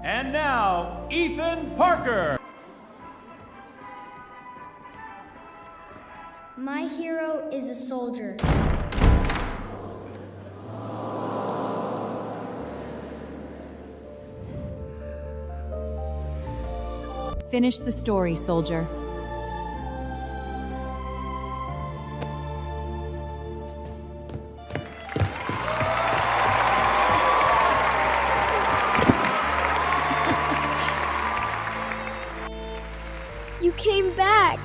And now, Ethan Parker. My hero is a soldier. Finish the story, soldier. You came back.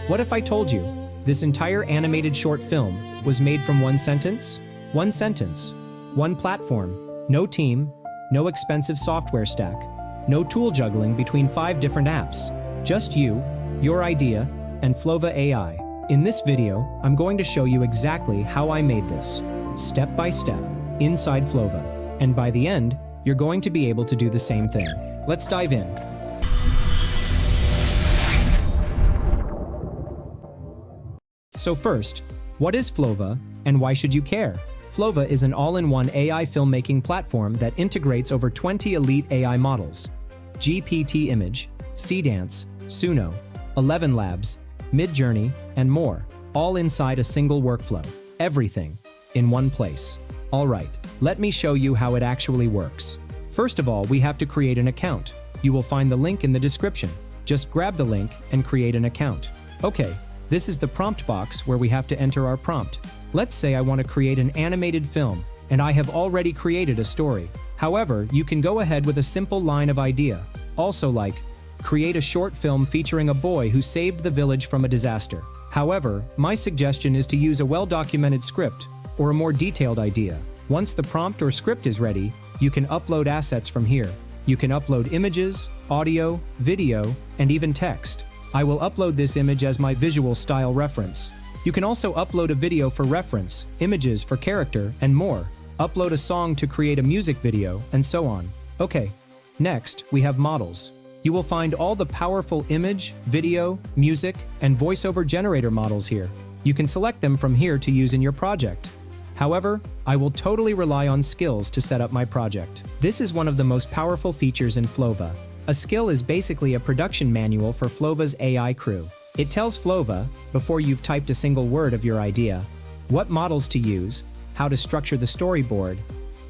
What if I told you this entire animated short film was made from one sentence? One sentence, one platform, no team, no expensive software stack, no tool juggling between 5 different apps. Just you, your idea, and Flova AI. In this video, I'm going to show you exactly how I made this, step by step, inside Flova. And by the end, you're going to be able to do the same thing. Let's dive in. So first, what is Flova, and why should you care? Flova is an all-in-one AI filmmaking platform that integrates over 20 elite AI models: GPT Image, Seedance, Suno, 11 Labs, Midjourney, and more, all inside a single workflow. Everything in one place. All right, let me show you how it actually works. First of all, we have to create an account. You will find the link in the description. Just grab the link and create an account. Okay, this is the prompt box where we have to enter our prompt. Let's say I want to create an animated film, and I have already created a story. However, you can go ahead with a simple line of idea. Also like, create a short film featuring a boy who saved the village from a disaster. However, my suggestion is to use a well-documented script or a more detailed idea. Once the prompt or script is ready, you can upload assets from here. You can upload images, audio, video, and even text. I will upload this image as my visual style reference. You can also upload a video for reference, images for character, and more. Upload a song to create a music video, and so on. Okay, next, we have models. You will find all the powerful image, video, music, and voiceover generator models here. You can select them from here to use in your project. However, I will totally rely on skills to set up my project. This is one of the most powerful features in Flova. A skill is basically a production manual for Flova's AI crew. It tells Flova, before you've typed a single word of your idea, what models to use, how to structure the storyboard,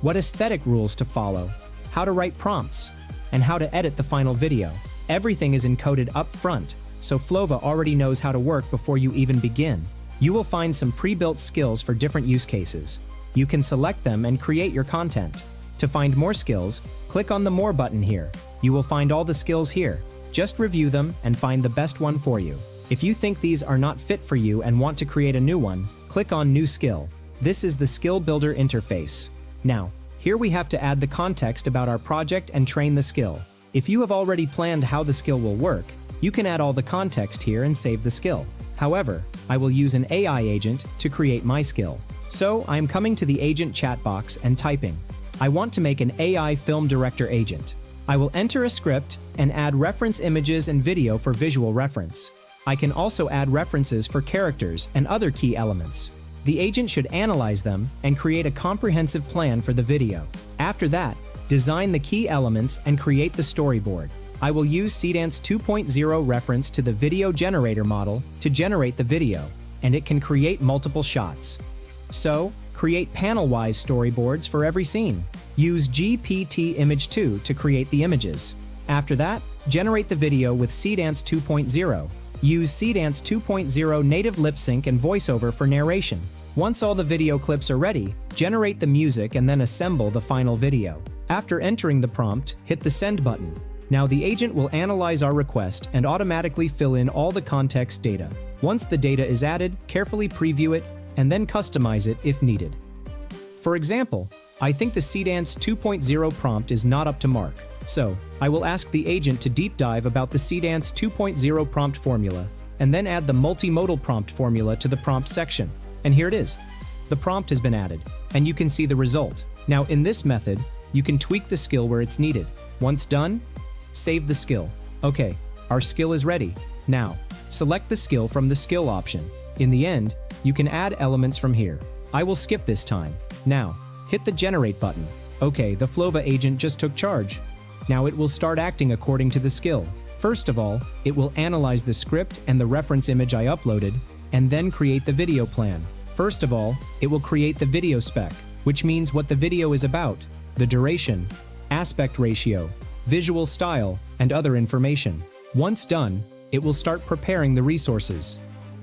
what aesthetic rules to follow, how to write prompts, and how to edit the final video. Everything is encoded up front, so Flova already knows how to work before you even begin. You will find some pre-built skills for different use cases. You can select them and create your content. To find more skills, click on the More button here. You will find all the skills here. Just review them and find the best one for you. If you think these are not fit for you and want to create a new one, click on New Skill. This is the Skill Builder interface. Now, here we have to add the context about our project and train the skill. If you have already planned how the skill will work, you can add all the context here and save the skill. However, I will use an AI agent to create my skill. So, I am coming to the agent chat box and typing. I want to make an AI film director agent. I will enter a script and add reference images and video for visual reference. I can also add references for characters and other key elements. The agent should analyze them and create a comprehensive plan for the video. After that, design the key elements and create the storyboard. I will use Seedance 2.0 reference to the video generator model to generate the video, and it can create multiple shots. So, create panel-wise storyboards for every scene. Use GPT Image 2 to create the images. After that, generate the video with Seedance 2.0. Use Seedance 2.0 native lip sync and voiceover for narration. Once all the video clips are ready, generate the music and then assemble the final video. After entering the prompt, hit the Send button. Now the agent will analyze our request and automatically fill in all the context data. Once the data is added, carefully preview it and then customize it if needed. For example, I think the Seedance 2.0 prompt is not up to mark. So, I will ask the agent to deep dive about the Seedance 2.0 prompt formula, and then add the multimodal prompt formula to the prompt section. And here it is. The prompt has been added, and you can see the result. Now in this method, you can tweak the skill where it's needed. Once done, save the skill. Okay, our skill is ready. Now, select the skill from the skill option. In the end, you can add elements from here. I will skip this time. Now, hit the Generate button. Okay, the Flova agent just took charge. Now it will start acting according to the skill. First of all, it will analyze the script and the reference image I uploaded, and then create the video plan. First of all, it will create the video spec, which means what the video is about, the duration, aspect ratio, visual style, and other information. Once done, it will start preparing the resources.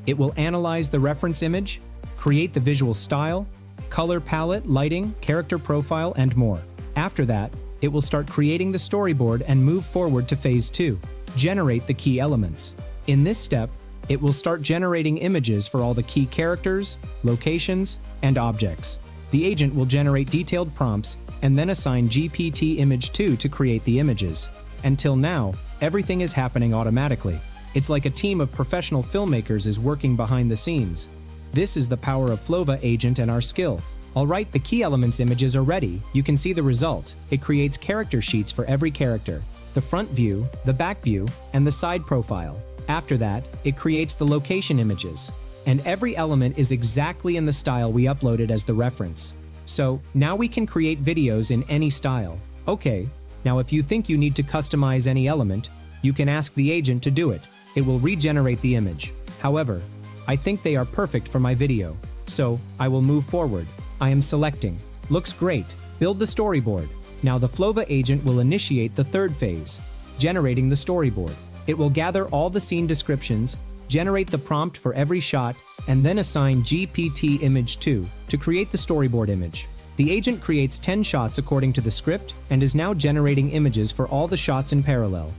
It will analyze the reference image, create the visual style, color palette, lighting, character profile, and more. After that, it will start creating the storyboard and move forward to phase 2. Generate the key elements. In this step, it will start generating images for all the key characters, locations, and objects. The agent will generate detailed prompts and then assign GPT Image 2 to create the images. Until now, everything is happening automatically. It's like a team of professional filmmakers is working behind the scenes. This is the power of Flova agent and our skill. Alright, the key elements images are ready. You can see the result. It creates character sheets for every character. The front view, the back view, and the side profile. After that, it creates the location images. And every element is exactly in the style we uploaded as the reference. So, now we can create videos in any style. Okay, now if you think you need to customize any element, you can ask the agent to do it. It will regenerate the image. However, I think they are perfect for my video. So, I will move forward. I am selecting. Looks great. Build the storyboard. Now the Flova agent will initiate the third phase, generating the storyboard. It will gather all the scene descriptions, generate the prompt for every shot, and then assign GPT Image 2 to create the storyboard image. The agent creates 10 shots according to the script and is now generating images for all the shots in parallel.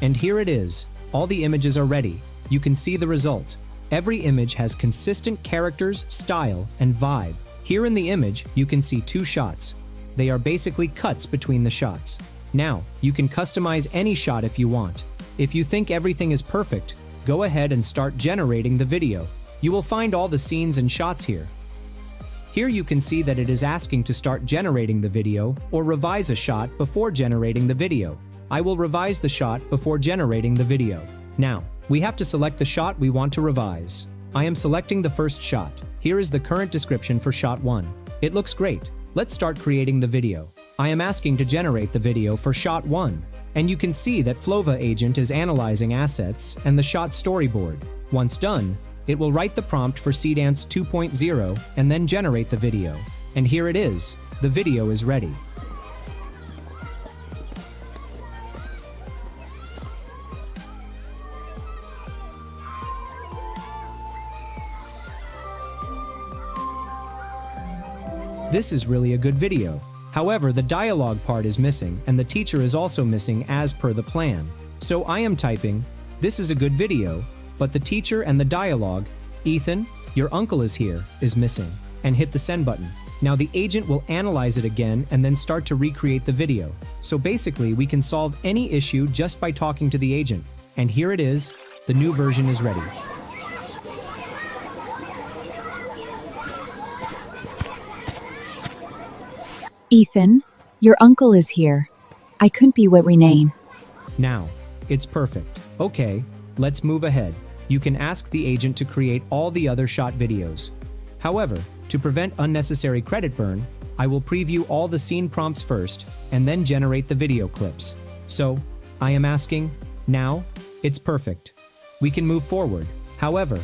And here it is. All the images are ready. You can see the result. Every image has consistent characters, style, and vibe. Here in the image, you can see 2 shots. They are basically cuts between the shots. Now, you can customize any shot if you want. If you think everything is perfect, go ahead and start generating the video. You will find all the scenes and shots here. Here you can see that it is asking to start generating the video or revise a shot before generating the video. I will revise the shot before generating the video. Now, we have to select the shot we want to revise. I am selecting the first shot. Here is the current description for shot 1. It looks great. Let's start creating the video. I am asking to generate the video for shot 1, and you can see that Flova agent is analyzing assets and the shot storyboard. Once done, it will write the prompt for Seedance 2.0 and then generate the video. And here it is. The video is ready. This is really a good video. However, the dialogue part is missing and the teacher is also missing as per the plan. So I am typing, "This is a good video, but the teacher and the dialogue, Ethan, your uncle is here," is missing, and hit the send button. Now the agent will analyze it again and then start to recreate the video. So basically we can solve any issue just by talking to the agent. And here it is, the new version is ready. Ethan, your uncle is here. I couldn't be what rename. Now, it's perfect. Okay, let's move ahead. You can ask the agent to create all the other shot videos. However, to prevent unnecessary credit burn, I will preview all the scene prompts first and then generate the video clips. So, I am asking, now, it's perfect. We can move forward. However,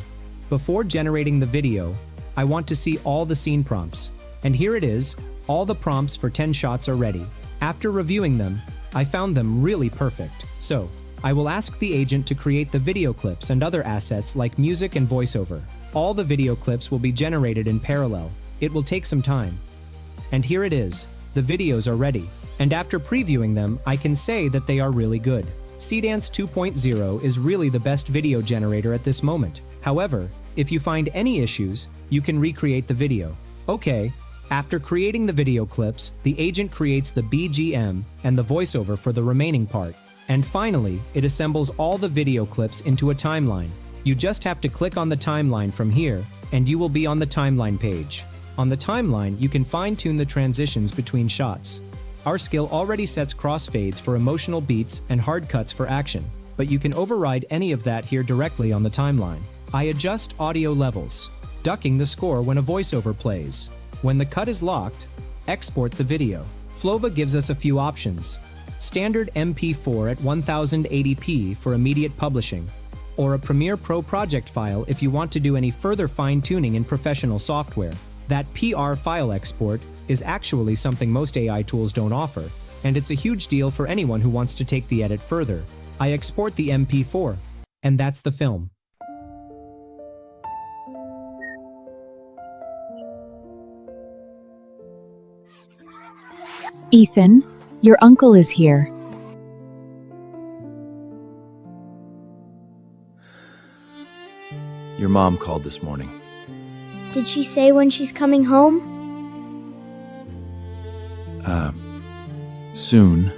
before generating the video, I want to see all the scene prompts. And here it is. All the prompts for 10 shots are ready. After reviewing them, I found them really perfect. So, I will ask the agent to create the video clips and other assets like music and voiceover. All the video clips will be generated in parallel. It will take some time. And here it is. The videos are ready. And after previewing them, I can say that they are really good. Seedance 2.0 is really the best video generator at this moment. However, if you find any issues, you can recreate the video. Okay. After creating the video clips, the agent creates the BGM and the voiceover for the remaining part. And finally, it assembles all the video clips into a timeline. You just have to click on the timeline from here, and you will be on the timeline page. On the timeline, you can fine-tune the transitions between shots. Our skill already sets crossfades for emotional beats and hard cuts for action, but you can override any of that here directly on the timeline. I adjust audio levels, ducking the score when a voiceover plays. When the cut is locked, export the video. Flova gives us a few options. Standard MP4 at 1080p for immediate publishing, or a Premiere Pro project file if you want to do any further fine-tuning in professional software. That PR file export is actually something most AI tools don't offer, and it's a huge deal for anyone who wants to take the edit further. I export the MP4, and that's the film. Ethan, your uncle is here. Your mom called this morning. Did she say when she's coming home? Soon.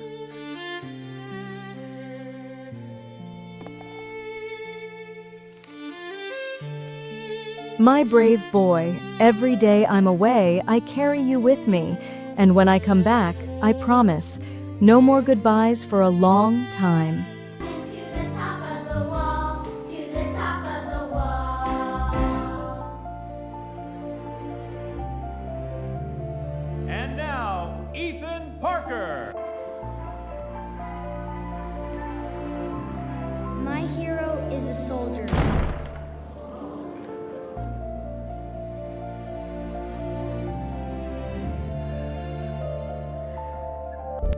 My brave boy, every day I'm away, I carry you with me, and when I come back, I promise, no more goodbyes for a long time. And now, Ethan Parker. My hero is a soldier.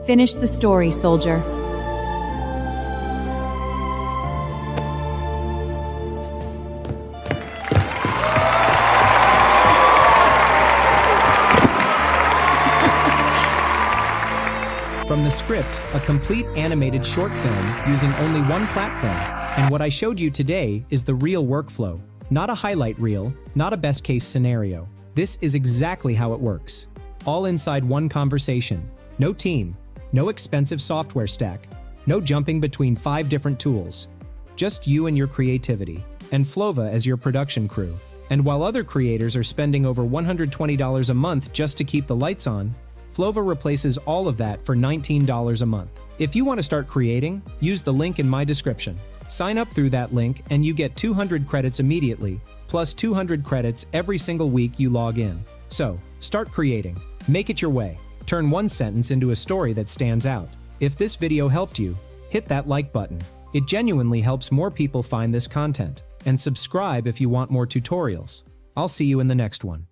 Finish the story, soldier. From the script, a complete animated short film using only one platform. And what I showed you today is the real workflow. Not a highlight reel, not a best case scenario. This is exactly how it works. All inside one conversation. No team, no expensive software stack, no jumping between 5 different tools. Just you and your creativity, and Flova as your production crew. And while other creators are spending over $120 a month just to keep the lights on, Flova replaces all of that for $19 a month. If you want to start creating, use the link in my description. Sign up through that link and you get 200 credits immediately, plus 200 credits every single week you log in. So, start creating. Make it your way. Turn one sentence into a story that stands out. If this video helped you, hit that like button. It genuinely helps more people find this content. And subscribe if you want more tutorials. I'll see you in the next one.